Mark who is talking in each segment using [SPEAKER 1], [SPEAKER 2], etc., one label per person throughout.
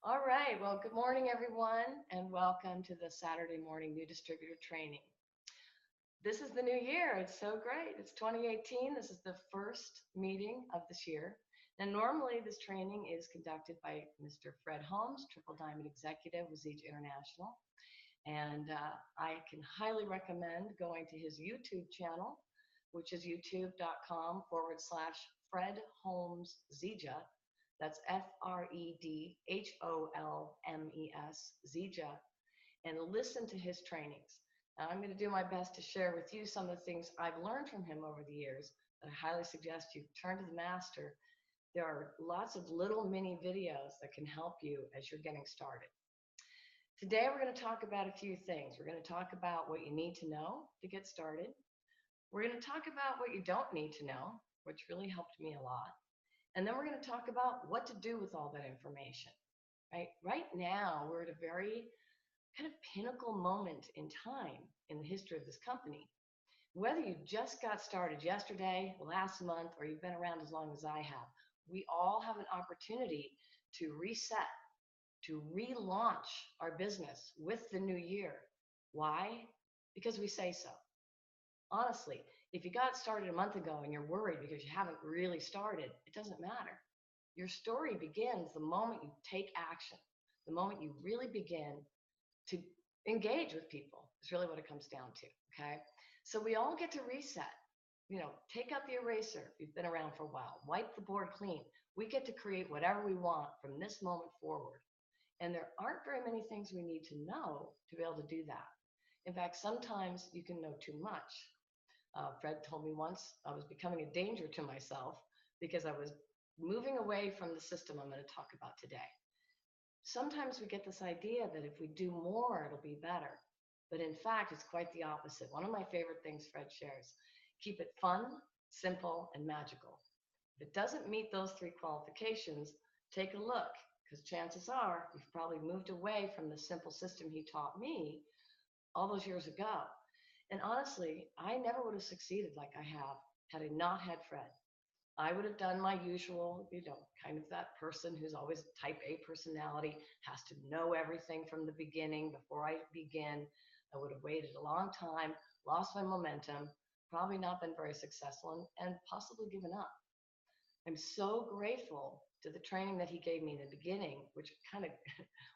[SPEAKER 1] All right. Well, good morning, everyone, and welcome to the Saturday morning new distributor training. This is the new year. It's so great. It's 2018. This is the first meeting of this year. And normally, this training is conducted by Mr. Fred Holmes, Triple Diamond Executive with Zija International. And I can highly recommend going to his YouTube channel, which is youtube.com/Fred Holmes Zija. That's FredHolmes, Zija, and listen to his trainings. Now, I'm going to do my best to share with you some of the things I've learned from him over the years, but I highly suggest you turn to the master. There are lots of little mini videos that can help you as you're getting started. Today, we're going to talk about a few things. We're going to talk about what you need to know to get started. We're going to talk about what you don't need to know, which really helped me a lot. And then we're going to talk about what to do with all that information. Right now, we're at a very kind of pinnacle moment in time in the history of this company. Whether you just got started yesterday, last month, or you've been around as long as I have, we all have an opportunity to reset, to relaunch our business with the new year. Why? Because we say so. Honestly, if you got started a month ago and you're worried because you haven't really started, it doesn't matter. Your story begins the moment you take action, the moment you really begin to engage with people. Is really what it comes down to, okay? So we all get to reset. Take out the eraser if you've been around for a while. Wipe the board clean. We get to create whatever we want from this moment forward. And there aren't very many things we need to know to be able to do that. In fact, sometimes you can know too much. Fred told me once I was becoming a danger to myself because I was moving away from the system I'm going to talk about today. Sometimes we get this idea that if we do more, it'll be better. But in fact, it's quite the opposite. One of my favorite things Fred shares, keep it fun, simple, and magical. If it doesn't meet those three qualifications, take a look, because chances are you've probably moved away from the simple system he taught me all those years ago. And honestly, I never would have succeeded like I have had I not had Fred. I would have done my usual, kind of that person who's always type A personality, has to know everything from the beginning before I begin. I would have waited a long time, lost my momentum, probably not been very successful, and possibly given up. I'm so grateful to the training that he gave me in the beginning, which kind of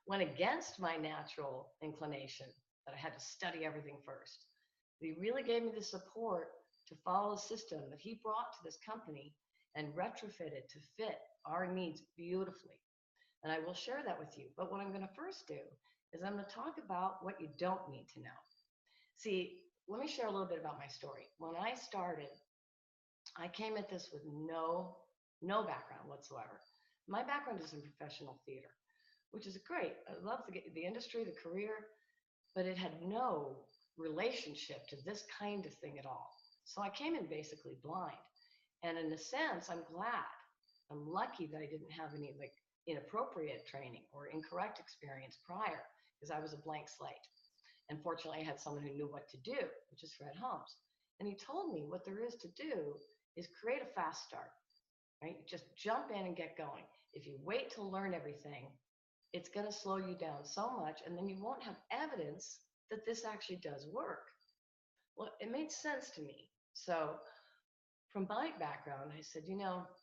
[SPEAKER 1] went against my natural inclination that I had to study everything first. But he really gave me the support to follow a system that he brought to this company and retrofit it to fit our needs beautifully. And I will share that with you. But what I'm going to first do is I'm going to talk about what you don't need to know. See, let me share a little bit about my story. When I started, I came at this with no background whatsoever. My background is in professional theater, which is great. I love the industry, the career, but it had no relationship to this kind of thing at all. So I came in basically blind. And in a sense, I'm glad. I'm lucky that I didn't have any inappropriate training or incorrect experience prior, because I was a blank slate. And fortunately, I had someone who knew what to do, which is Fred Holmes. And he told me what there is to do is create a fast start, right? Just jump in and get going. If you wait to learn everything, it's going to slow you down so much, and then you won't have evidence that this actually does work. Well, it made sense to me. So from my background, I said,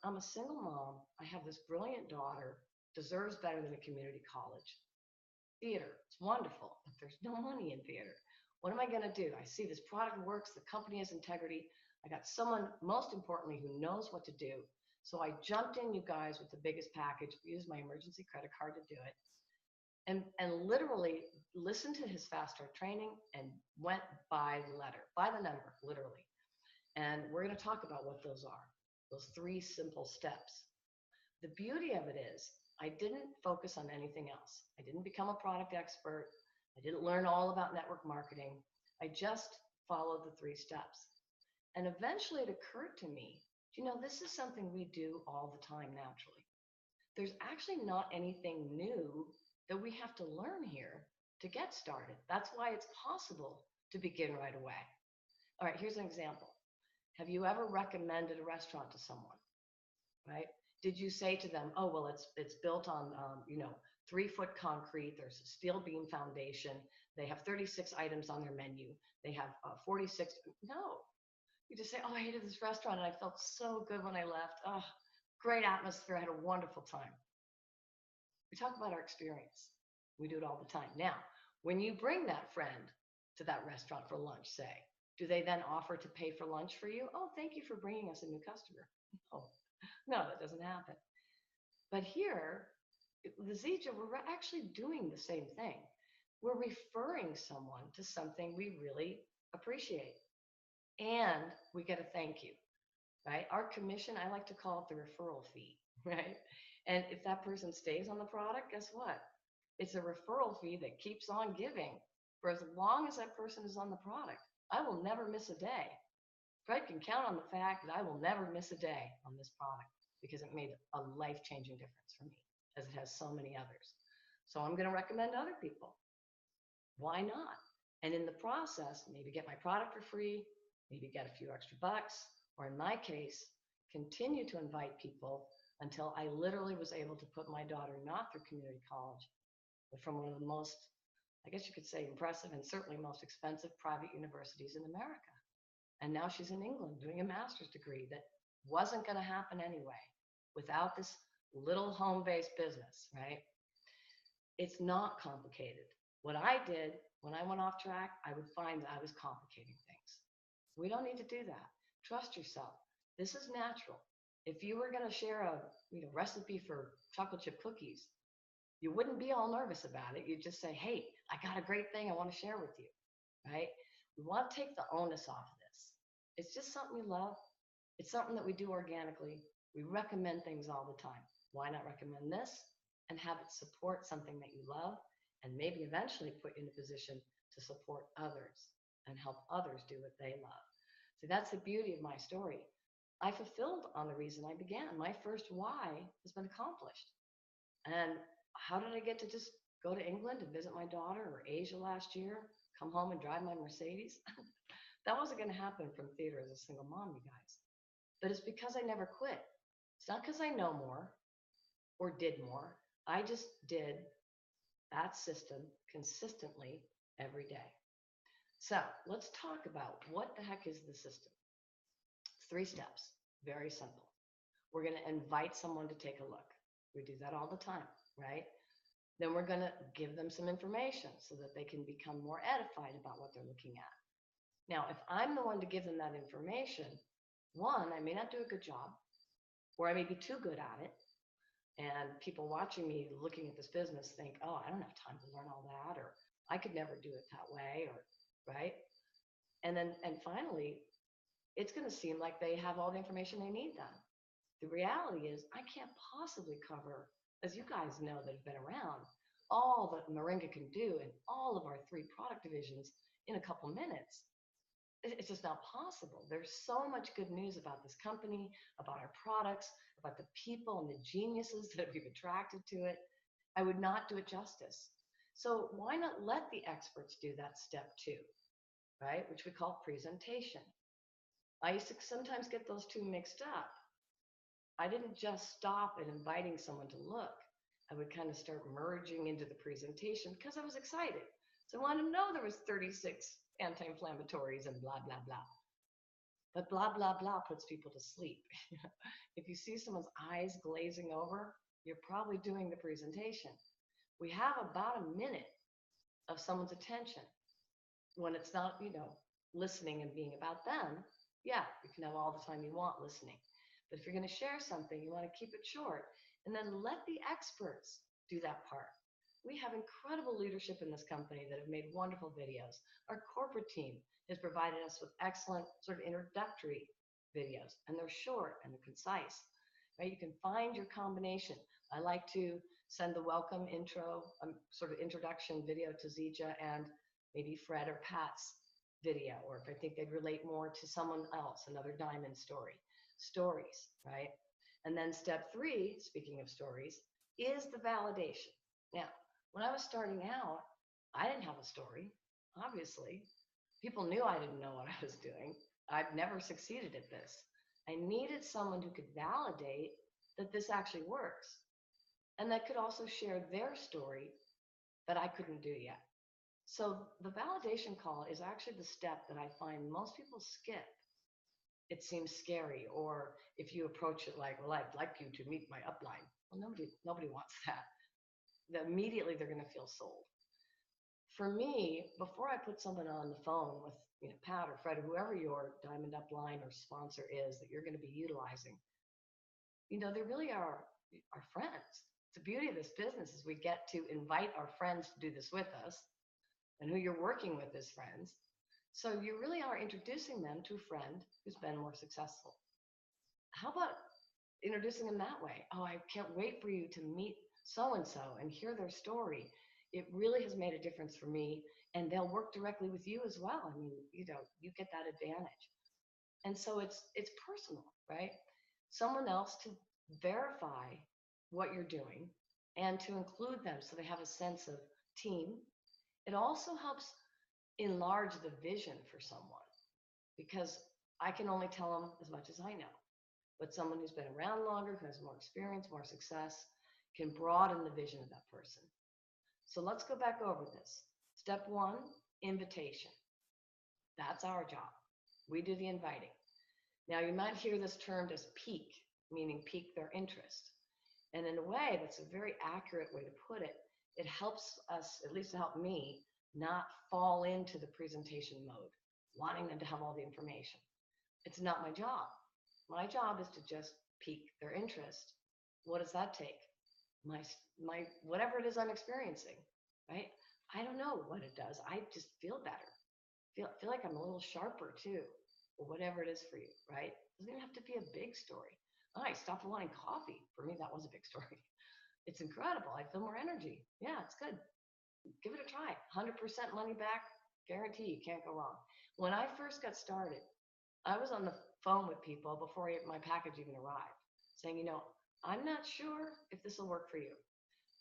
[SPEAKER 1] I'm a single mom. I have this brilliant daughter, deserves better than a community college. Theater, it's wonderful, but there's no money in theater. What am I going to do? I see this product works, the company has integrity. I got someone, most importantly, who knows what to do. So I jumped in, you guys, with the biggest package, used my emergency credit card to do it, and literally listened to his fast start training and went by the letter, by the number, literally. And we're going to talk about what those are, those three simple steps. The beauty of it is I didn't focus on anything else. I didn't become a product expert. I didn't learn all about network marketing. I just followed the three steps. And eventually it occurred to me, this is something we do all the time naturally. There's actually not anything new that we have to learn here to get started. That's why it's possible to begin right away. All right, here's an example. Have you ever recommended a restaurant to someone, right? Did you say to them, oh, well, it's built on, 3-foot concrete. There's a steel beam foundation. They have 36 items on their menu. They have 46. No, you just say, oh, I hated this restaurant and I felt so good when I left. Oh, great atmosphere. I had a wonderful time. We talk about our experience. We do it all the time. Now, when you bring that friend to that restaurant for lunch, say, do they then offer to pay for lunch for you? Oh, thank you for bringing us a new customer. No, that doesn't happen. But here, the Zija, we're actually doing the same thing. We're referring someone to something we really appreciate. And we get a thank you, right? Our commission, I like to call it the referral fee, right? And if that person stays on the product, guess what? It's a referral fee that keeps on giving for as long as that person is on the product. I will never miss a day. Fred can count on the fact that I will never miss a day on this product because it made a life-changing difference for me, as it has so many others. So I'm going to recommend to other people. Why not? And in the process, maybe get my product for free, maybe get a few extra bucks, or in my case, continue to invite people until I literally was able to put my daughter not through community college, but from one of the most, I guess you could say, impressive and certainly most expensive private universities in America. And now she's in England doing a master's degree that wasn't going to happen anyway without this little home-based business, right? It's not complicated. What I did when I went off track, I would find that I was complicating things. We don't need to do that. Trust yourself. This is natural. If you were going to share a recipe for chocolate chip cookies, you wouldn't be all nervous about it. You'd just say, hey, I got a great thing I want to share with you, right? We want to take the onus off of this. It's just something we love. It's something that we do organically. We recommend things all the time. Why not recommend this and have it support something that you love and maybe eventually put you in a position to support others and help others do what they love. See, that's the beauty of my story. I fulfilled on the reason I began. My first why has been accomplished. And how did I get to just go to England and visit my daughter, or Asia last year, come home and drive my Mercedes? That wasn't going to happen from theater as a single mom, you guys. But it's because I never quit. It's not because I know more or did more. I just did that system consistently every day. So let's talk about what the heck is the system. 3 steps, very simple. We're going to invite someone to take a look. We do that all the time, right? Then we're going to give them some information so that they can become more edified about what they're looking at. Now, if I'm the one to give them that information, one, I may not do a good job, or I may be too good at it. And people watching me looking at this business think, oh, I don't have time to learn all that, or I could never do it that way, or right? And finally, it's going to seem like they have all the information they need then. The reality is I can't possibly cover, as you guys know that have been around, all that Moringa can do in all of our 3 product divisions in a couple minutes. It's just not possible. There's so much good news about this company, about our products, about the people and the geniuses that we've attracted to it. I would not do it justice. So why not let the experts do that step 2, right? Which we call presentation. I used to sometimes get those 2 mixed up. I didn't just stop at inviting someone to look. I would kind of start merging into the presentation because I was excited. So I wanted to know there was 36 anti-inflammatories and blah, blah, blah. But blah, blah, blah puts people to sleep. If you see someone's eyes glazing over, you're probably doing the presentation. We have about a minute of someone's attention. When it's not, listening and being about them, yeah, you can have all the time you want listening. But if you're going to share something, you want to keep it short and then let the experts do that part. We have incredible leadership in this company that have made wonderful videos. Our corporate team has provided us with excellent sort of introductory videos, and they're short and they're concise. Right? You can find your combination. I like to send the welcome intro, sort of introduction video to Zija and maybe Fred or Pat's video, or if I think they'd relate more to someone else, another diamond story. Stories, right? And then step 3, speaking of stories, is the validation. Now, when I was starting out, I didn't have a story, obviously. People knew I didn't know what I was doing. I've never succeeded at this. I needed someone who could validate that this actually works, and that could also share their story that I couldn't do yet. So the validation call is actually the step that I find most people skip. It seems scary, or if you approach it like, well, I'd like you to meet my upline. Well, nobody wants that. Immediately they're going to feel sold. For me, before I put someone on the phone with Pat or Fred or whoever your diamond upline or sponsor is that you're going to be utilizing, they really are our friends. The beauty of this business is we get to invite our friends to do this with us, and who you're working with is friends. So you really are introducing them to a friend who's been more successful. How about introducing them that way? Oh, I can't wait for you to meet so-and-so and hear their story. It really has made a difference for me, and they'll work directly with you as well. I mean, you get that advantage. And so it's personal, right? Someone else to verify what you're doing and to include them so they have a sense of team. It also helps enlarge the vision for someone, because I can only tell them as much as I know. But someone who's been around longer, who has more experience, more success, can broaden the vision of that person. So let's go back over this. Step one, invitation. That's our job. We do the inviting. Now, you might hear this termed as pique, meaning pique their interest. And in a way, that's a very accurate way to put it. It helps us, at least to help me, not fall into the presentation mode, wanting them to have all the information. It's not my job. My job is to just pique their interest. What does that take? My whatever it is I'm experiencing, right? I don't know what it does. I just feel better. Feel like I'm a little sharper too, or whatever it is for you, right? It doesn't even have to be a big story. Oh, I stopped wanting coffee. For me, that was a big story. It's incredible. I feel more energy. Yeah, it's good. Give it a try. 100% money back guarantee. You can't go wrong. When I first got started, I was on the phone with people before my package even arrived, saying, I'm not sure if this will work for you,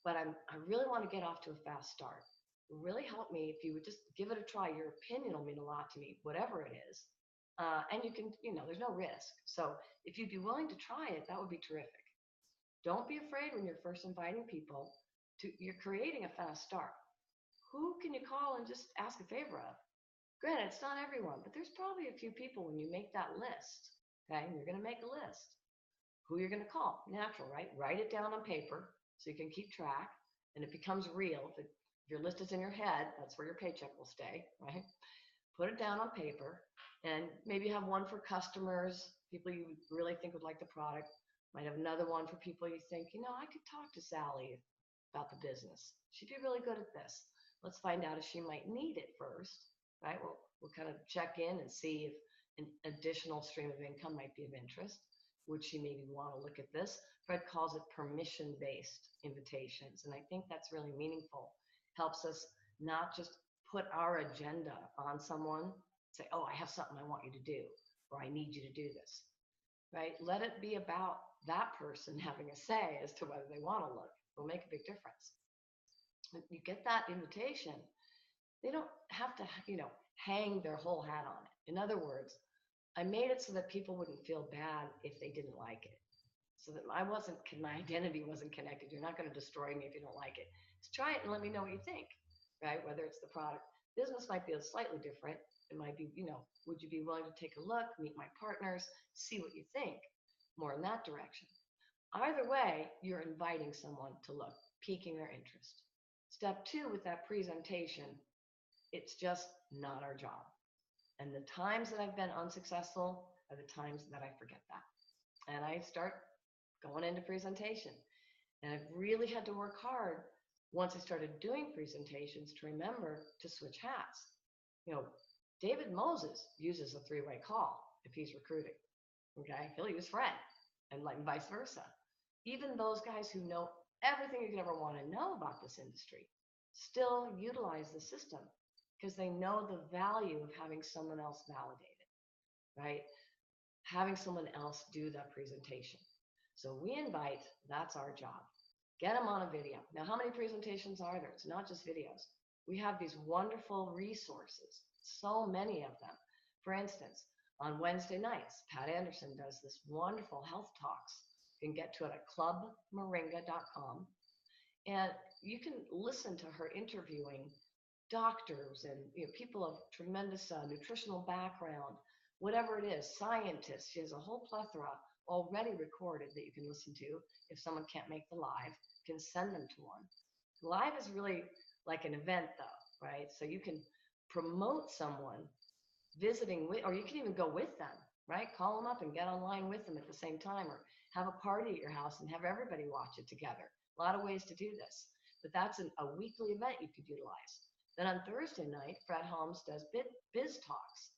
[SPEAKER 1] but I really want to get off to a fast start. It would really help me if you would just give it a try. Your opinion will mean a lot to me, whatever it is. And you can, there's no risk. So if you'd be willing to try it, that would be terrific. Don't be afraid when you're first inviting people you're creating a fast start. Who can you call and just ask a favor of? Granted, it's not everyone, but there's probably a few people when you make that list, okay? And you're going to make a list. Who you're going to call. Natural, right? Write it down on paper so you can keep track, and it becomes real. If your list is in your head, that's where your paycheck will stay, right? Put it down on paper, and maybe have one for customers, people you really think would like the product. Might have another one for people you think, I could talk to Sally about the business. She'd be really good at this. Let's find out if she might need it first, right? We'll kind of check in and see if an additional stream of income might be of interest. Would she maybe want to look at this? Fred calls it permission-based invitations, and I think that's really meaningful. Helps us not just put our agenda on someone, say, oh, I have something I want you to do, or I need you to do this, right? Let it be about that person having a say as to whether they want to look. It will make a big difference. When you get that invitation, they don't have to, hang their whole hat on it. In other words, I made it so that people wouldn't feel bad if they didn't like it. So that my identity wasn't connected. You're not going to destroy me if you don't like it. Just try it and let me know what you think, right? Whether it's the product. Business might be slightly different. It might be, would you be willing to take a look, meet my partners, see what you think, more in that direction. Either way, you're inviting someone to look, piquing their interest. Step two with that presentation, it's just not our job. And the times that I've been unsuccessful are the times that I forget that. And I start going into presentation. And I've really had to work hard once I started doing presentations to remember to switch hats. David Moses uses a three-way call if he's recruiting. Okay, he'll use Fred, and vice versa. Even those guys who know everything you could ever want to know about this industry still utilize the system because they know the value of having someone else validate it, right? Having someone else do that presentation. So we invite, that's our job. Get them on a video. Now, how many presentations are there? It's not just videos. We have these wonderful resources, so many of them. For instance, on Wednesday nights, Pat Anderson does this wonderful health talks. You can get to it at clubmoringa.com. And you can listen to her interviewing doctors and people of tremendous nutritional background, whatever it is, scientists. She has a whole plethora already recorded that you can listen to. If someone can't make the live, you can send them to one. Live is really like an event though, right? So you can promote someone visiting with, or you can even go with them, right? Call them up and get online with them at the same time, or have a party at your house and have everybody watch it together. A lot of ways to do this, but that's a weekly event you could utilize. Then on Thursday night, Fred Holmes does biz talks.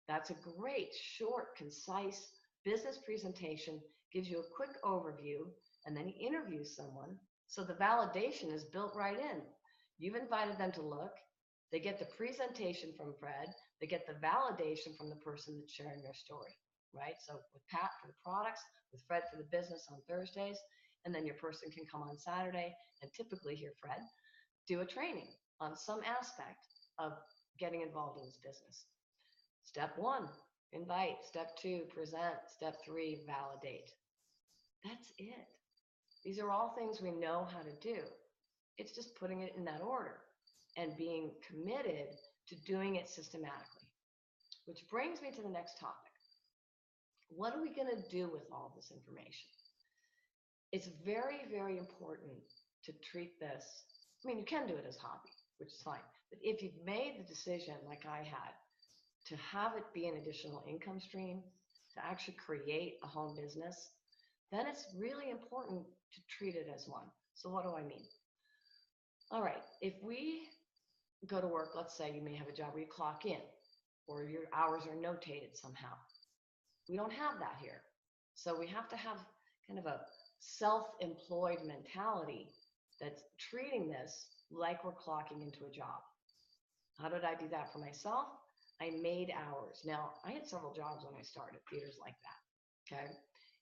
[SPEAKER 1] That's a great, short, concise business presentation, gives you a quick overview, and then he interviews someone. So the validation is built right in. You've invited them to look. They get the presentation from Fred. They get the validation from the person that's sharing their story, right? So with Pat for the products, with Fred for the business on Thursdays, and then your person can come on Saturday and typically hear Fred do a training on some aspect of getting involved in this business. Step 1, invite. Step 2, present. Step 3, validate. That's it. These are all things we know how to do. It's just putting it in that order and being committed to doing it systematically. Which brings me to the next topic. What are we going to do with all this information? It's very, very important to treat this. I mean, you can do it as a hobby, which is fine. But if you've made the decision, like I had, to have it be an additional income stream, to actually create a home business, then it's really important to treat it as one. So what do I mean? All right, if we go to work, let's say you may have a job where you clock in, or your hours are notated somehow. We don't have that here. So we have to have kind of a self-employed mentality that's treating this like we're clocking into a job. How did I do that for myself? I made hours. Now, I had several jobs when I started, theaters like that, okay?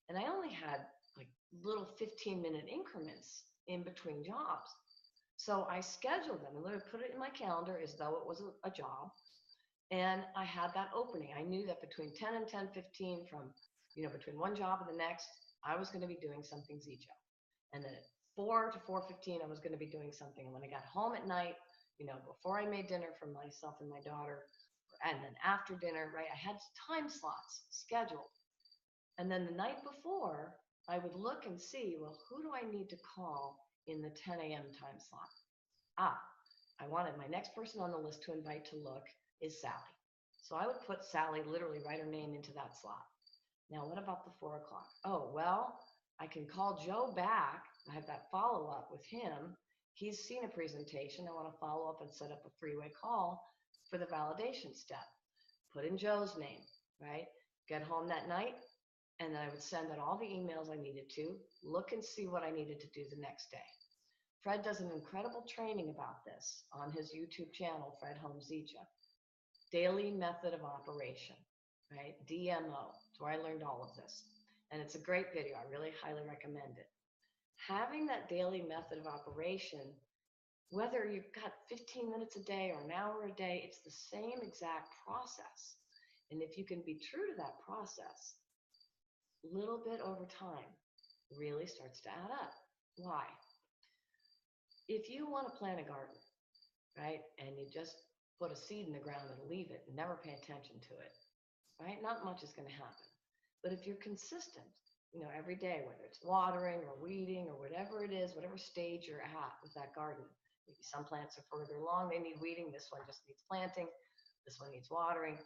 [SPEAKER 1] And I only had like little 15-minute increments in between jobs. So I scheduled them and literally put it in my calendar as though it was a job. And I had that opening. I knew that between 10 and 10:15 from, between one job and the next, I was going to be doing something Zija. And then at 4 to 4:15, I was going to be doing something. And when I got home at night, before I made dinner for myself and my daughter, and then after dinner, right, I had time slots scheduled. And then the night before, I would look and see, well, who do I need to call in the 10 a.m. time slot? I wanted my next person on the list to invite to look is Sally. So I would put Sally, literally write her name into that slot. Now, what about the 4 o'clock? Oh, well, I can call Joe back. I have that follow-up with him. He's seen a presentation. I want to follow up and set up a three-way call for the validation step. Put in Joe's name, right? Get home that night, and then I would send out all the emails I needed to, look and see what I needed to do the next day. Fred does an incredible training about this on his YouTube channel, Fred Holmes Zija. Daily method of operation, right? DMO. That's where I learned all of this. And it's a great video. I really highly recommend it. Having that daily method of operation, whether you've got 15 minutes a day or an hour a day, it's the same exact process. And if you can be true to that process, little bit over time really starts to add up. Why? If you want to plant a garden, right, and you just put a seed in the ground and leave it and never pay attention to it, right, not much is going to happen. But if you're consistent, every day, whether it's watering or weeding or whatever it is, whatever stage you're at with that garden, maybe some plants are further along, they need weeding, this one just needs planting, this one needs watering,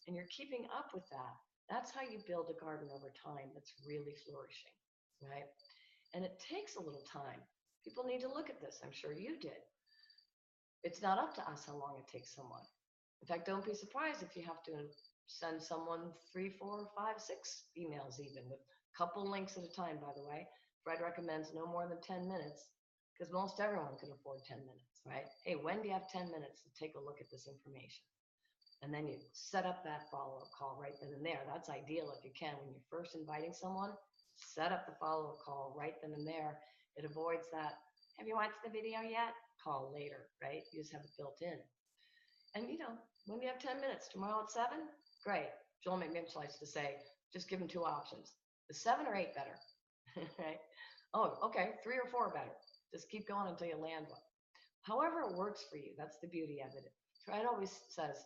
[SPEAKER 1] and you're keeping up with that. That's how you build a garden over time that's really flourishing, right? And it takes a little time. People need to look at this. I'm sure you did. It's not up to us how long it takes someone. In fact, don't be surprised if you have to send someone 3, 4, 5, 6 emails even, with a couple links at a time, by the way. Fred recommends no more than 10 minutes because most everyone can afford 10 minutes, right? Hey, when do you have 10 minutes to take a look at this information? And then you set up that follow-up call right then and there. That's ideal if you can. When you're first inviting someone, set up the follow-up call right then and there. It avoids that, have you watched the video yet? Call later, right? You just have it built in. And when you have 10 minutes, tomorrow at 7, great. Joel McKenzie likes to say, just give them 2 options. Is 7 or 8 better? right? Oh, okay, 3 or 4 are better. Just keep going until you land one. However it works for you, that's the beauty of it. Fred always says,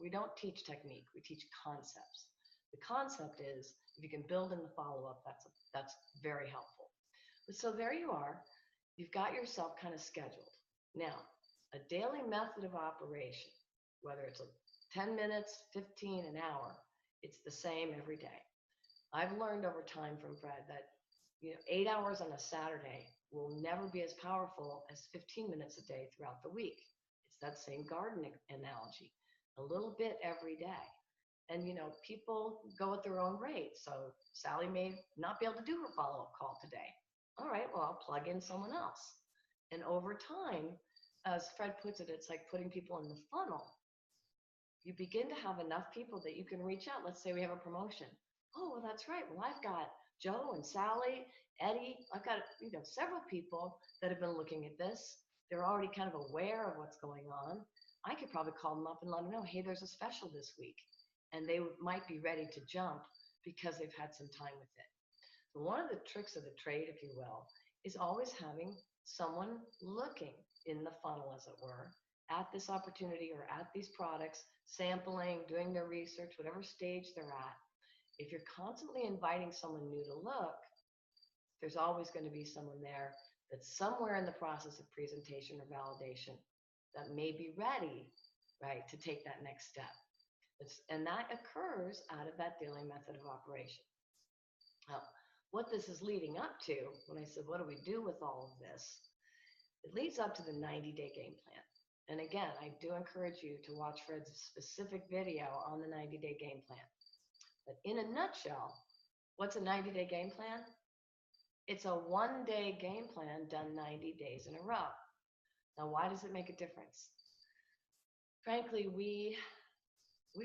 [SPEAKER 1] we don't teach technique, we teach concepts. The concept is, if you can build in the follow-up, that's very helpful. So there you are. You've got yourself kind of scheduled. Now, a daily method of operation, whether it's 10 minutes, 15, an hour, it's the same every day. I've learned over time from Fred that 8 hours on a Saturday will never be as powerful as 15 minutes a day throughout the week. It's that same gardening analogy, a little bit every day. And people go at their own rate. So Sally may not be able to do her follow-up call today. All right, well, I'll plug in someone else. And over time, as Fred puts it, it's like putting people in the funnel. You begin to have enough people that you can reach out. Let's say we have a promotion. Oh, well, that's right. Well, I've got Joe and Sally, Eddie. I've got several people that have been looking at this. They're already kind of aware of what's going on. I could probably call them up and let them know, hey, there's a special this week. And they might be ready to jump because they've had some time with it. So one of the tricks of the trade, if you will, is always having someone looking in the funnel, as it were, at this opportunity or at these products, sampling, doing their research, whatever stage they're at. If you're constantly inviting someone new to look, there's always going to be someone there that's somewhere in the process of presentation or validation that may be ready, right, to take that next step. And that occurs out of that daily method of operation. Now, what this is leading up to, when I said, what do we do with all of this? It leads up to the 90-day game plan. And again, I do encourage you to watch Fred's specific video on the 90-day game plan. But in a nutshell, what's a 90-day game plan? It's a one-day game plan done 90 days in a row. Now, why does it make a difference? Frankly, we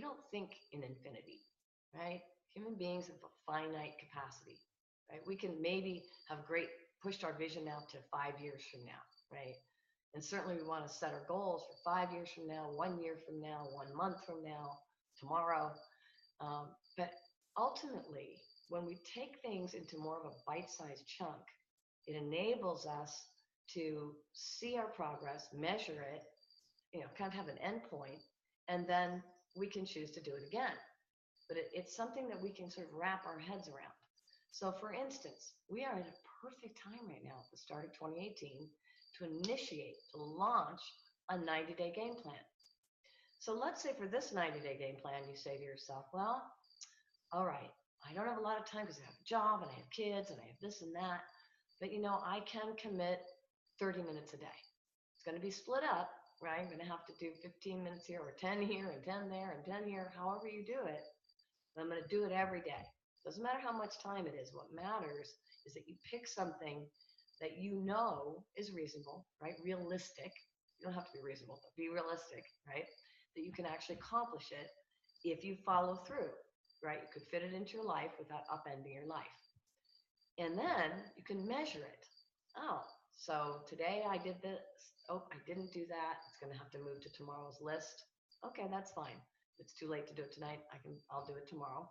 [SPEAKER 1] don't think in infinity, right? Human beings have a finite capacity, right? We can maybe have pushed our vision out to 5 years from now, right? And certainly we want to set our goals for 5 years from now, 1 year from now, 1 month from now, tomorrow. But ultimately, when we take things into more of a bite-sized chunk, it enables us to see our progress, measure it, kind of have an endpoint, and then we can choose to do it again. But it's something that we can sort of wrap our heads around. So for instance, we are at a perfect time right now at the start of 2018 to initiate, to launch a 90-day game plan. So let's say for this 90-day game plan, you say to yourself, well, all right, I don't have a lot of time because I have a job and I have kids and I have this and that, but I can commit 30 minutes a day. It's going to be split up, right? I'm going to have to do 15 minutes here or 10 here and 10 there and 10 here, however you do it. But I'm going to do it every day. Doesn't matter how much time it is. What matters is that you pick something that is reasonable, right? Realistic. You don't have to be reasonable, but be realistic, right? That you can actually accomplish it if you follow through, right? You could fit it into your life without upending your life. And then you can measure it. Oh, so today I did this. Oh, I didn't do that. It's going to have to move to tomorrow's list. Okay, that's fine. If it's too late to do it tonight, I'll do it tomorrow.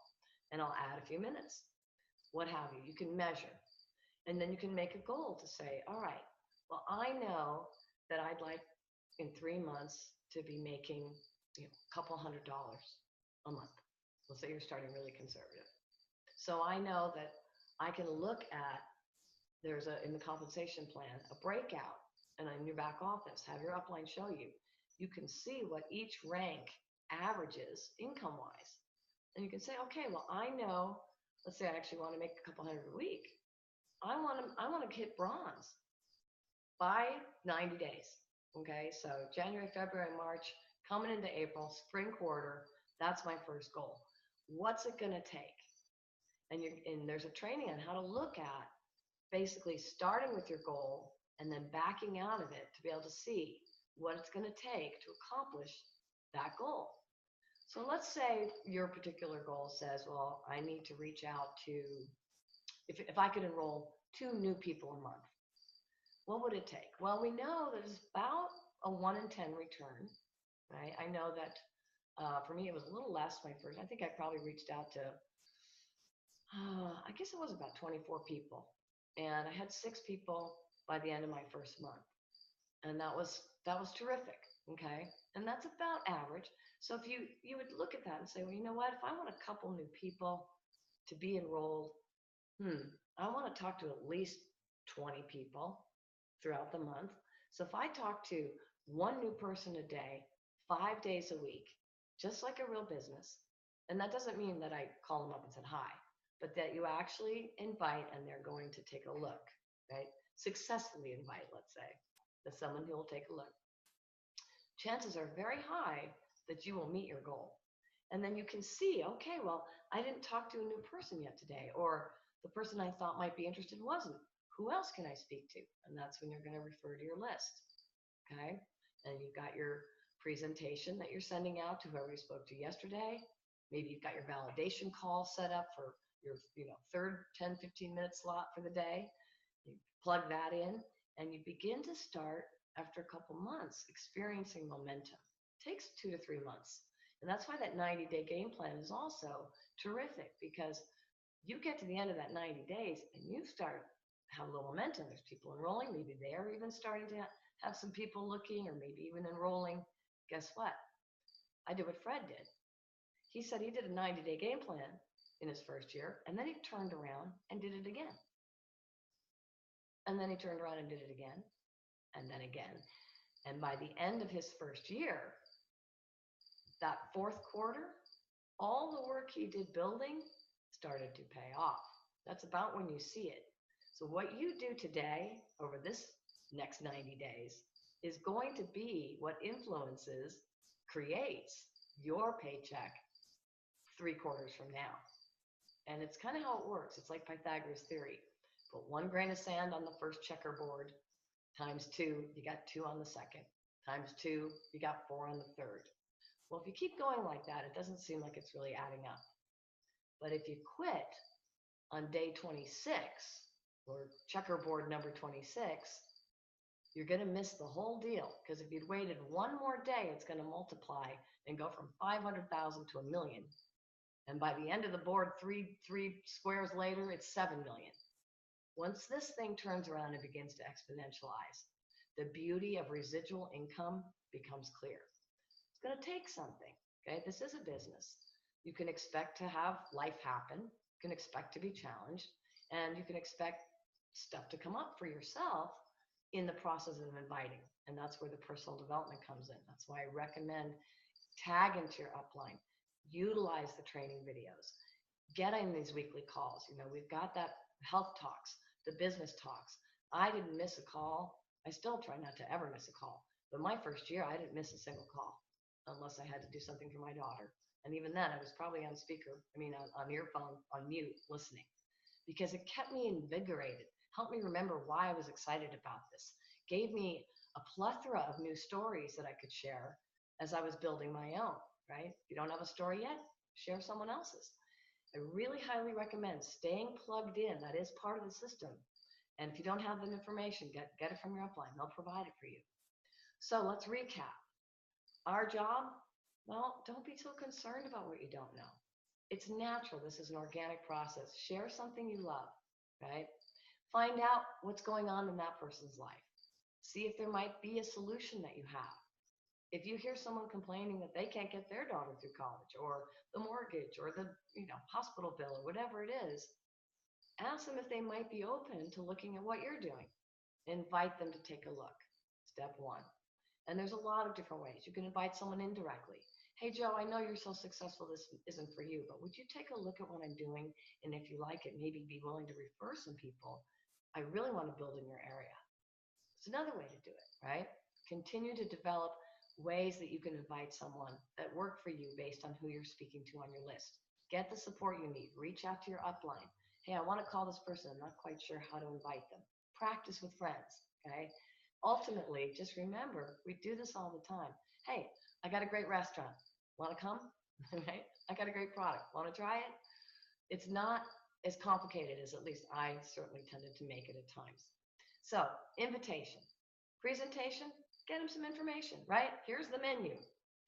[SPEAKER 1] And I'll add a few minutes. What have you. You can measure. And then you can make a goal to say, all right, well, I know that I'd like in 3 months to be making a couple $100 a month. Let's say you're starting really conservative. So I know that I can look at, in the compensation plan, a breakout, and in your back office, have your upline show you. You can see what each rank averages income-wise. And you can say, okay, well, I know, let's say I actually want to make a couple hundred a week. I want to hit bronze by 90 days. Okay, so January, February, March, coming into April, spring quarter, that's my first goal. What's it going to take? And there's a training on how to look at basically starting with your goal and then backing out of it to be able to see what it's going to take to accomplish that goal. So let's say your particular goal says, well, I need to reach out to, if I could enroll 2 new people a month, what would it take? Well, we know that it's about a 1 in 10 return, right? I know that for me, it was a little less my first. I think I probably reached out to, I guess it was about 24 people. And I had 6 people by the end of my first month. And that was terrific. Okay. And that's about average. So if you would look at that and say, well, you know what? If I want a couple new people to be enrolled, I want to talk to at least 20 people throughout the month. So if I talk to one new person a day, 5 days a week, just like a real business, and that doesn't mean that I call them up and said hi, but that you actually invite and they're going to take a look, right? Successfully invite, let's say, that someone who will take a look. Chances are very high that you will meet your goal. And then you can see, okay, well, I didn't talk to a new person yet today, or the person I thought might be interested wasn't. Who else can I speak to? And that's when you're going to refer to your list. Okay. And you've got your presentation that you're sending out to whoever you spoke to yesterday. Maybe you've got your validation call set up for your third 10, 15-minute slot for the day. You plug that in and you begin to start after a couple months experiencing momentum. It takes 2 to 3 months. And that's why that 90-day game plan is also terrific, because you get to the end of that 90 days and you start have a little momentum. There's people enrolling. Maybe they're even starting to have some people looking, or maybe even enrolling. Guess what? I did what Fred did. He said he did a 90-day game plan in his first year, and then he turned around and did it again. And then he turned around and did it again, and then again. And by the end of his first year, that fourth quarter, all the work he did building started to pay off. That's about when you see it. So what you do today over this next 90 days is going to be what influences, creates your paycheck 3 quarters from now. And it's kind of how it works. It's like Pythagoras theory. Put 1 grain of sand on the first checkerboard, times 2, you got 2 on the second, times 2, you got 4 on the third. Well, if you keep going like that, it doesn't seem like it's really adding up. But if you quit on day 26, or checkerboard number 26, you're going to miss the whole deal. Because if you'd waited 1 more day, it's going to multiply and go from 500,000 to 1 million. And by the end of the board, three squares later, it's 7 million. Once this thing turns around and begins to exponentialize, the beauty of residual income becomes clear. It's going to take something. Okay, this is a business. You can expect to have life happen. You can expect to be challenged, and you can expect stuff to come up for yourself in the process of inviting. And that's where the personal development comes in. That's why I recommend tag into your upline, utilize the training videos, get in these weekly calls. We've got that health talks, the business talks. I didn't miss a call. I still try not to ever miss a call. But my first year, I didn't miss a single call unless I had to do something for my daughter. And even then, I was probably on on earphone, on mute, listening, because it kept me invigorated, helped me remember why I was excited about this, gave me a plethora of new stories that I could share as I was building my own, right? If you don't have a story yet, share someone else's. I really highly recommend staying plugged in. That is part of the system. And if you don't have the information, get it from your upline. They'll provide it for you. So let's recap. Our job, well, don't be so concerned about what you don't know. It's natural. This is an organic process. Share something you love, right? Find out what's going on in that person's life. See if there might be a solution that you have. If you hear someone complaining that they can't get their daughter through college, or the mortgage, or the hospital bill, or whatever it is, ask them if they might be open to looking at what you're doing. Invite them to take a look. Step 1. And there's a lot of different ways. You can invite someone indirectly. Hey, Joe, I know you're so successful, this isn't for you, but would you take a look at what I'm doing? And if you like it, maybe be willing to refer some people. I really want to build in your area. It's another way to do it, right? Continue to develop ways that you can invite someone that work for you based on who you're speaking to on your list. Get the support you need. Reach out to your upline. Hey, I want to call this person. I'm not quite sure how to invite them. Practice with friends, okay? Ultimately, just remember, we do this all the time. Hey, I got a great restaurant. Want to come? Right? I got a great product. Want to try it? It's not as complicated as at least I certainly tended to make it at times. So, invitation. Presentation, get them some information, right? Here's the menu.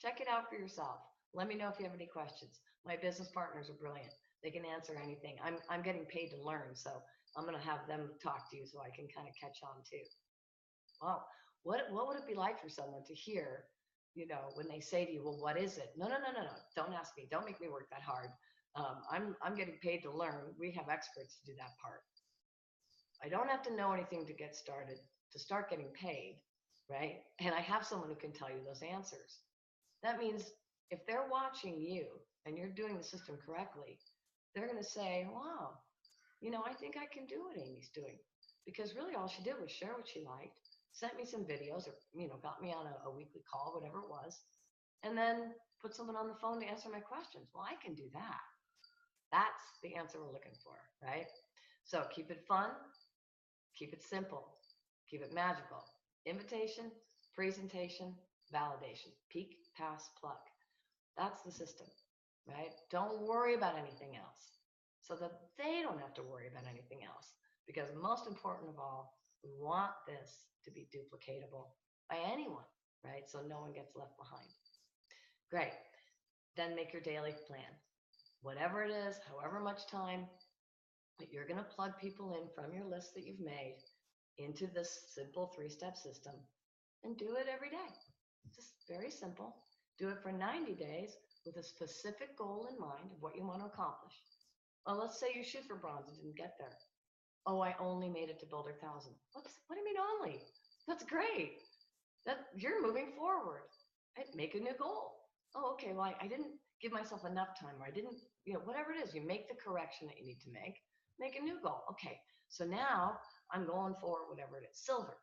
[SPEAKER 1] Check it out for yourself. Let me know if you have any questions. My business partners are brilliant. They can answer anything. I'm getting paid to learn, so I'm going to have them talk to you so I can kind of catch on too. Wow. What would it be like for someone to hear, when they say to you, well, what is it? No, no, no, no, no. Don't ask me. Don't make me work that hard. I'm getting paid to learn. We have experts to do that part. I don't have to know anything to get started, to start getting paid, right? And I have someone who can tell you those answers. That means if they're watching you and you're doing the system correctly, they're going to say, wow, I think I can do what Amy's doing. Because really all she did was share what she liked, sent me some videos, or, got me on a weekly call, whatever it was, and then put someone on the phone to answer my questions. Well, I can do that. That's the answer we're looking for, right? So keep it fun, keep it simple, keep it magical. Invitation, presentation, validation. Peak, pass, plug. That's the system, right? Don't worry about anything else so that they don't have to worry about anything else. Because most important of all, we want this to be duplicatable by anyone, right? So no one gets left behind. Great. Then make your daily plan. Whatever it is, however much time that you're going to plug people in from your list that you've made into this simple 3-step system, and do it every day. Just very simple. Do it for 90 days with a specific goal in mind of what you want to accomplish. Well, let's say you shoot for bronze and didn't get there. Oh, I only made it to Builder 1000. What do you mean only? That's great. You're moving forward. Right? Make a new goal. Oh, okay, well, I didn't give myself enough time, or I didn't, whatever it is, you make the correction that you need to make a new goal. Okay, so now I'm going for whatever it is, silver.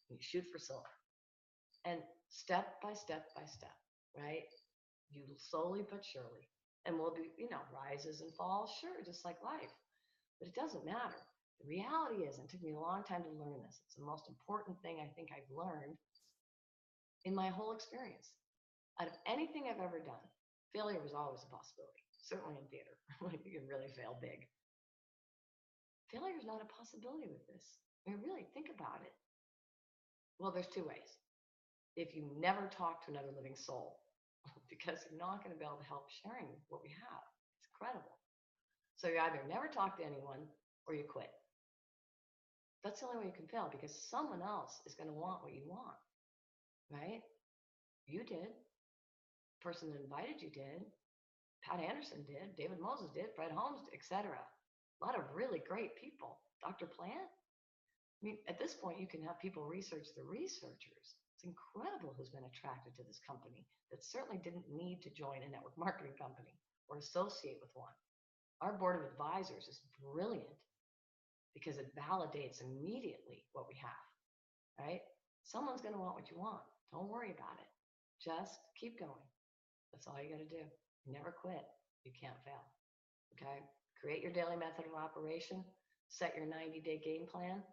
[SPEAKER 1] You shoot for silver. And step by step by step, right? You slowly but surely. And we'll do, rises and falls, sure, just like life. But it doesn't matter. The reality is, it took me a long time to learn this. It's the most important thing I think I've learned in my whole experience. Out of anything I've ever done, failure was always a possibility, certainly in theater. You can really fail big. Failure is not a possibility with this. I mean, really, think about it. Well, there's 2 ways. If you never talk to another living soul, because you're not going to be able to help sharing what we have. It's incredible. So you either never talk to anyone or you quit. That's the only way you can fail, because someone else is going to want what you want, right? You did. The person that invited you did. Pat Anderson did. David Moses did. Fred Holmes did, etc. A lot of really great people. Dr. Plant. I mean, at this point, you can have people research the researchers. It's incredible who's been attracted to this company that certainly didn't need to join a network marketing company or associate with one. Our board of advisors is brilliant because it validates immediately what we have, right? Someone's going to want what you want. Don't worry about it. Just keep going. That's all you got to do. Never quit. You can't fail, okay? Create your daily method of operation, set your 90-day game plan,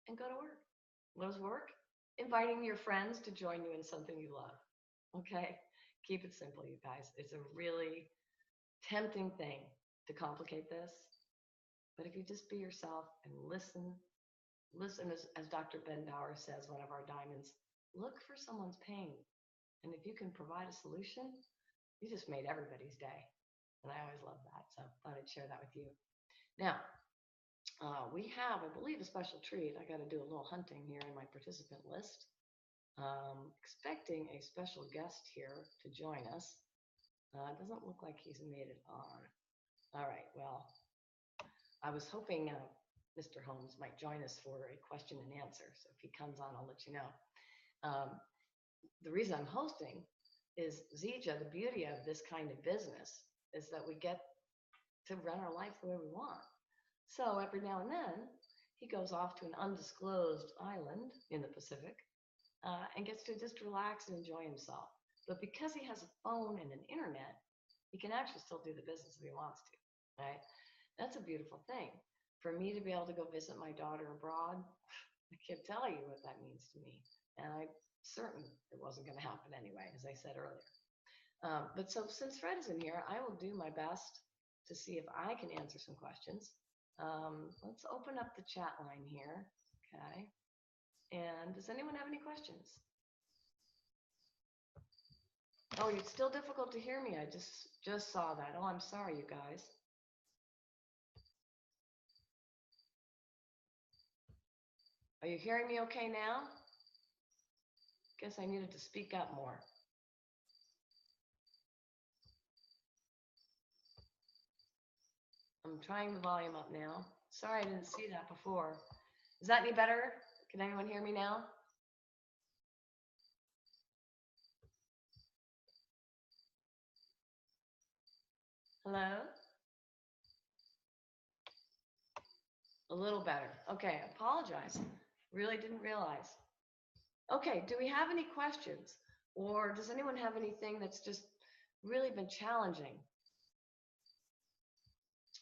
[SPEAKER 1] and go to work. What does work? Inviting your friends to join you in something you love, okay? Keep it simple, you guys. It's a really tempting thing to complicate this, but if you just be yourself and listen as Dr. Ben Bauer says, one of our diamonds, look for someone's pain. And if you can provide a solution, you just made everybody's day. And I always love that, so I thought I'd share that with you. Now, we have, I believe, a special treat. I got to do a little hunting here in my participant list. Expecting a special guest here to join us. It doesn't look like he's made it on. All right, well, I was hoping Mr. Holmes might join us for a question and answer. So if he comes on, I'll let you know. The reason I'm hosting is Zija. The beauty of this kind of business is that we get to run our life the way we want. So every now and then, he goes off to an undisclosed island in the Pacific and gets to just relax and enjoy himself. But because he has a phone and an internet, he can actually still do the business if he wants to, right? That's a beautiful thing. For me to be able to go visit my daughter abroad, I can't tell you what that means to me. And I'm certain it wasn't going to happen anyway, as I said earlier. But so since Fred is in here, I will do my best to see if I can answer some questions. Let's open up the chat line here. Okay. And does anyone have any questions? Oh, it's still difficult to hear me. I just saw that. Oh, I'm sorry, you guys. Are you hearing me okay now? Guess I needed to speak up more. I'm trying the volume up now. Sorry, I didn't see that before. Is that any better? Can anyone hear me now? Hello? A little better. Okay, I apologize. Really didn't realize. Okay, do we have any questions? Or does anyone have anything that's just really been challenging?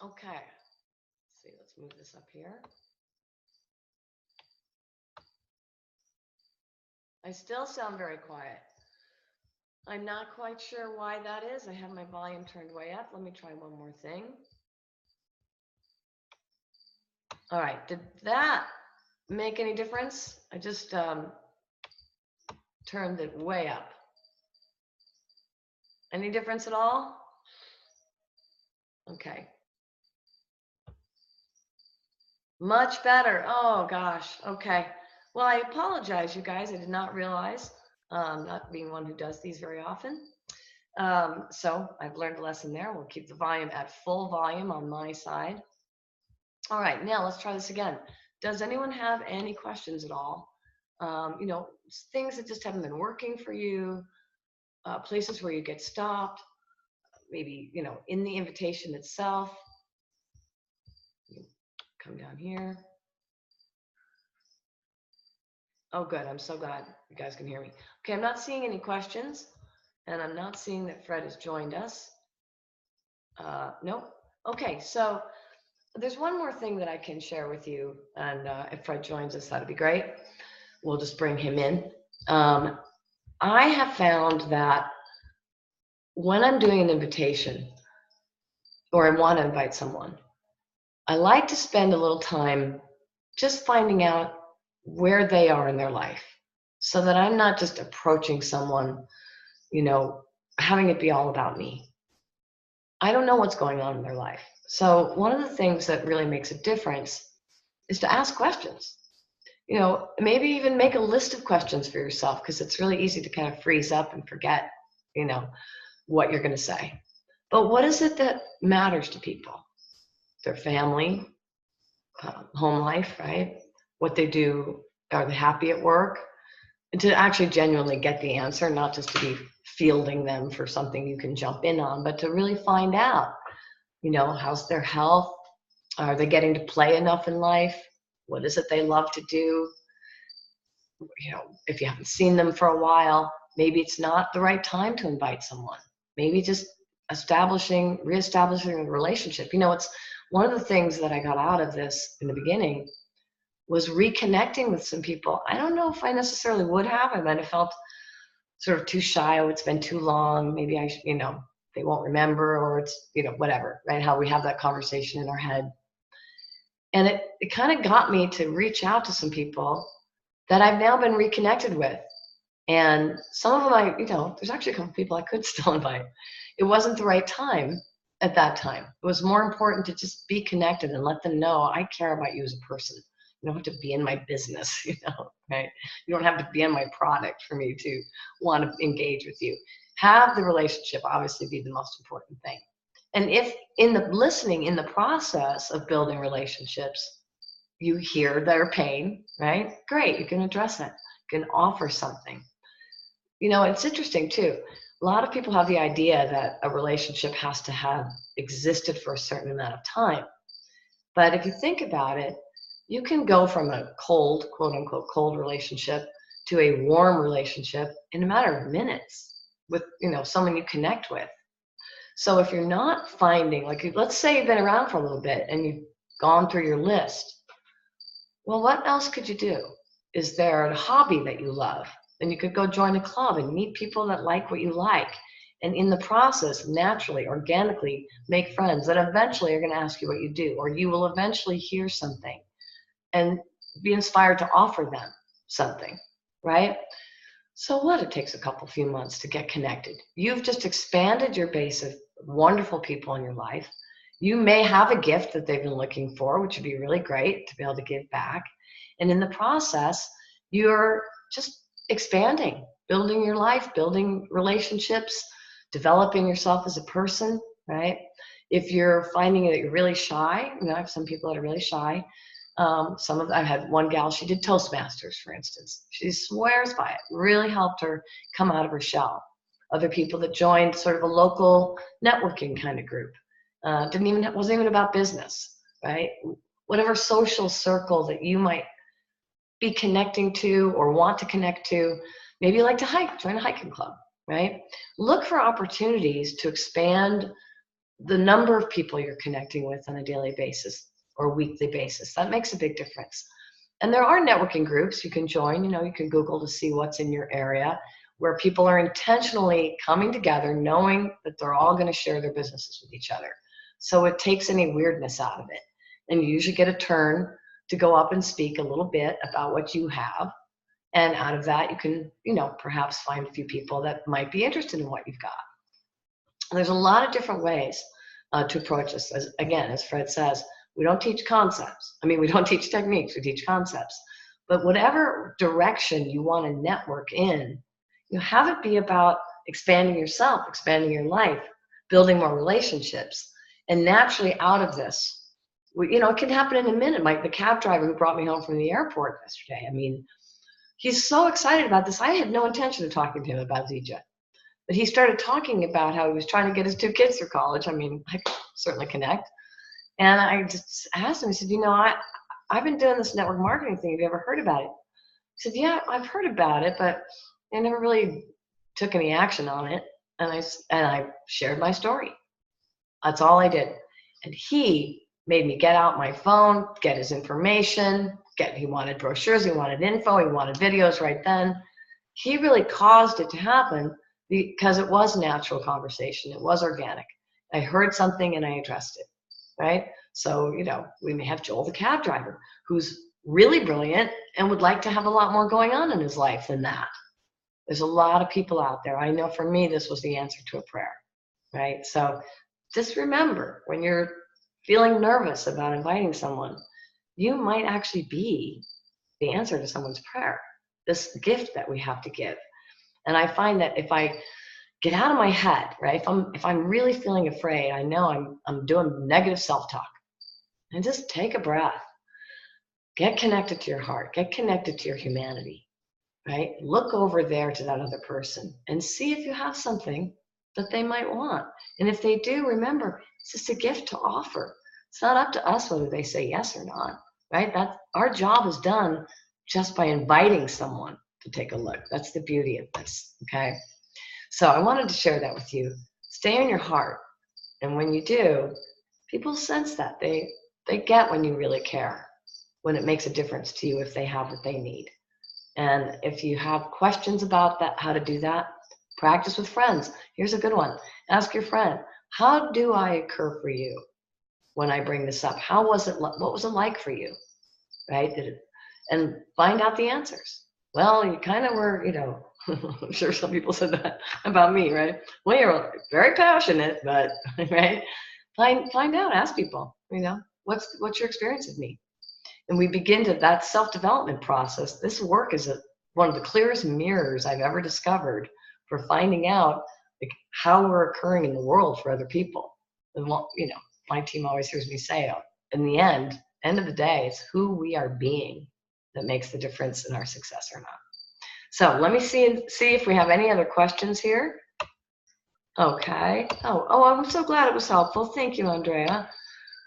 [SPEAKER 1] Okay, let's see, let's move this up here. I still sound very quiet. I'm not quite sure why that is. I have my volume turned way up. Let me try one more thing. All right, did that make any difference? I just turned it way up. Any difference at all? Okay. Much better. Oh gosh. Okay. Well, I apologize, you guys. I did not realize, not being one who does these very often. So I've learned a lesson there. We'll keep the volume at full volume on my side. All right, now let's try this again. Does anyone have any questions at all? You know, things that just haven't been working for you, places where you get stopped, maybe, you know, in the invitation itself. Come down here. Oh, good. I'm so glad you guys can hear me. Okay, I'm not seeing any questions, and I'm not seeing that Fred has joined us. Nope. Okay, so there's one more thing that I can share with you, and if Fred joins us, that'd be great. We'll just bring him in. I have found that when I'm doing an invitation, or I want to invite someone, I like to spend a little time just finding out where they are in their life, so that I'm not just approaching someone, you know, having it be all about me. I don't know what's going on in their life. So one of the things that really makes a difference is to ask questions. You know, maybe even make a list of questions for yourself, because it's really easy to kind of freeze up and forget, you know, what you're going to say. But what is it that matters to people? Their family, home life, right? What they do, are they happy at work? And to actually genuinely get the answer, not just to be fielding them for something you can jump in on, but to really find out, you know, how's their health? Are they getting to play enough in life? What is it they love to do? You know, if you haven't seen them for a while, maybe it's not the right time to invite someone. Maybe just reestablishing a relationship. You know, it's one of the things that I got out of this in the beginning was reconnecting with some people. I don't know if I necessarily would have. I might have felt sort of too shy. Oh, it's been too long. Maybe you know, they won't remember, or it's, you know, whatever, right? How we have that conversation in our head. And it kind of got me to reach out to some people that I've now been reconnected with. And some of them you know, there's actually a couple people I could still invite. It wasn't the right time at that time. It was more important to just be connected and let them know I care about you as a person. You don't have to be in my business, you know, right? You don't have to be in my product for me to want to engage with you. Have the relationship obviously be the most important thing. And if in the listening, in the process of building relationships, you hear their pain, right? Great, you can address it. You can offer something. You know, it's interesting too. A lot of people have the idea that a relationship has to have existed for a certain amount of time. But if you think about it, you can go from a cold, quote unquote, cold relationship to a warm relationship in a matter of minutes with, you know, someone you connect with. So if you're not finding, like, let's say you've been around for a little bit and you've gone through your list, well, what else could you do? Is there a hobby that you love? Then you could go join a club and meet people that like what you like. And in the process, naturally, organically, make friends that eventually are going to ask you what you do, or you will eventually hear something and be inspired to offer them something, right? So what? It takes a few months to get connected. You've just expanded your base of wonderful people in your life. You may have a gift that they've been looking for, which would be really great to be able to give back. And in the process, you're just expanding, building your life, building relationships, developing yourself as a person, right? If you're finding that you're really shy, I have some people that are really shy. I had one gal, she did Toastmasters, for instance. She swears by it, really helped her come out of her shell. Other people that joined sort of a local networking kind of group. Wasn't even about business, right? Whatever social circle that you might be connecting to or want to connect to. Maybe you like to hike, join a hiking club, right? Look for opportunities to expand the number of people you're connecting with on a daily basis or weekly basis. That makes a big difference. And there are networking groups you can join. You can Google to see what's in your area where people are intentionally coming together, knowing that they're all going to share their businesses with each other. So it takes any weirdness out of it. And you usually get a turn to go up and speak a little bit about what you have. And out of that, you can, perhaps find a few people that might be interested in what you've got. There's a lot of different ways to approach this. As Fred says, we don't teach concepts. We don't teach techniques, we teach concepts. But whatever direction you want to network in, have it be about expanding yourself, expanding your life, building more relationships. And naturally out of this, it can happen in a minute. The cab driver who brought me home from the airport yesterday, he's so excited about this. I had no intention of talking to him about Zija. But he started talking about how he was trying to get his 2 kids through college. I could certainly connect. And I just asked him, I said, I've been doing this network marketing thing. Have you ever heard about it? He said, yeah, I've heard about it, but I never really took any action on it. And I shared my story. That's all I did. And he made me get out my phone, get his information, he wanted brochures, he wanted info, he wanted videos right then. He really caused it to happen because it was natural conversation. It was organic. I heard something and I addressed it, right? So, we may have Joel, the cab driver, who's really brilliant and would like to have a lot more going on in his life than that. There's a lot of people out there. I know for me, this was the answer to a prayer, right? So just remember, when you're feeling nervous about inviting someone, you might actually be the answer to someone's prayer, this gift that we have to give. And I find that if I get out of my head, right, if I'm really feeling afraid, I know I'm doing negative self-talk, and just take a breath. Get connected to your heart. Get connected to your humanity, right? Look over there to that other person and see if you have something that they might want. And if they do, remember, it's just a gift to offer. It's not up to us whether they say yes or not, right? Our job is done just by inviting someone to take a look. That's the beauty of this, okay? So I wanted to share that with you. Stay in your heart. And when you do, people sense that. They get when you really care, when it makes a difference to you if they have what they need. And if you have questions about that, how to do that, practice with friends. Here's a good one. Ask your friend, how do I occur for you when I bring this up? What was it like for you, right? And find out the answers. Well, you kind of were, I'm sure some people said that about me, right? Well, you're very passionate, but, right? Find out, ask people, what's your experience with me? And we begin to that self-development process. This work is one of the clearest mirrors I've ever discovered for finding out how we're occurring in the world for other people. And my team always hears me say, in the end of the day, it's who we are being that makes the difference in our success or not. So let me see if we have any other questions here. Okay. Oh, I'm so glad it was helpful. Thank you, Andrea.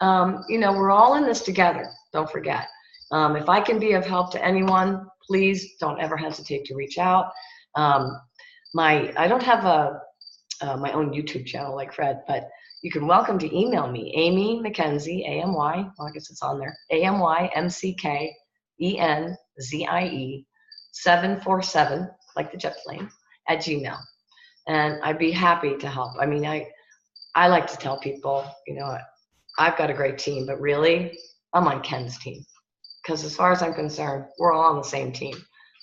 [SPEAKER 1] We're all in this together. Don't forget. If I can be of help to anyone, please don't ever hesitate to reach out. I don't have my own YouTube channel like Fred, but you can welcome to email me, Amy McKenzie, A-M-Y, well, I guess it's on there, A-M-Y-M-C-K-E-N-Z-I-E 747, like the jet plane, at Gmail. And I'd be happy to help. I like to tell people, I've got a great team, but really, I'm on Ken's team. Because as far as I'm concerned, we're all on the same team.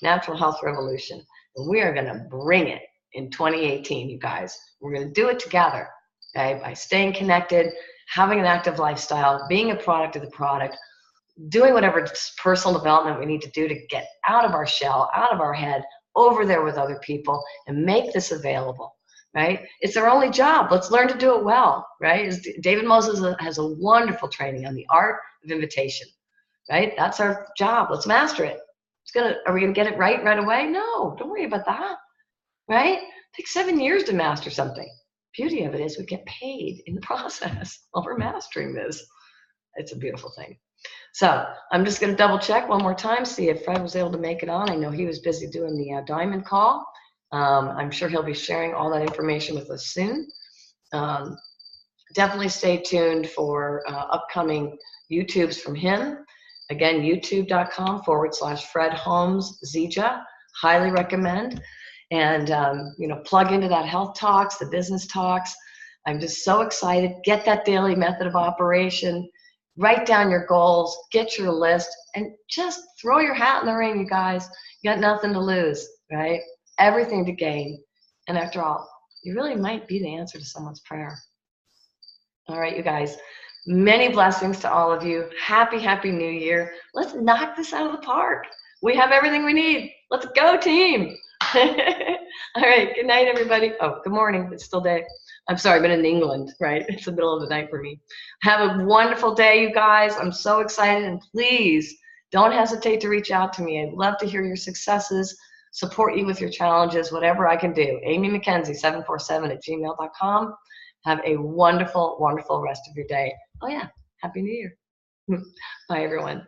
[SPEAKER 1] Natural Health Revolution. And we are going to bring it in 2018, you guys. We're going to do it together, okay? By staying connected, having an active lifestyle, being a product of the product, doing whatever personal development we need to do to get out of our shell, out of our head, over there with other people and make this available, right? It's our only job. Let's learn to do it well, right? David Moses has a wonderful training on the art of invitation, right? That's our job. Let's master it. Are we going to get it right away? No, don't worry about that, right? It takes 7 years to master something. Beauty of it is we get paid in the process while we're mastering this. It's a beautiful thing. So I'm just going to double check one more time, see if Fred was able to make it on. I know he was busy doing the diamond call. I'm sure he'll be sharing all that information with us soon. Definitely stay tuned for upcoming YouTubes from him. Again, youtube.com/Fred Holmes Zija. Highly recommend. And, plug into that health talks, the business talks. I'm just so excited. Get that daily method of operation. Write down your goals, get your list, and just throw your hat in the ring, you guys. You got nothing to lose, right? Everything to gain. And after all, you really might be the answer to someone's prayer. All right, you guys. Many blessings to all of you. Happy, happy New Year. Let's knock this out of the park. We have everything we need. Let's go, team. All right, good night, everybody. Oh, good morning. It's still day. I'm sorry, I've been in England, right? It's the middle of the night for me. Have a wonderful day, you guys. I'm so excited, and please don't hesitate to reach out to me. I'd love to hear your successes, support you with your challenges, whatever I can do. Amy McKenzie, 747@gmail.com. Have a wonderful, wonderful rest of your day. Oh, yeah. Happy New Year. Bye, everyone.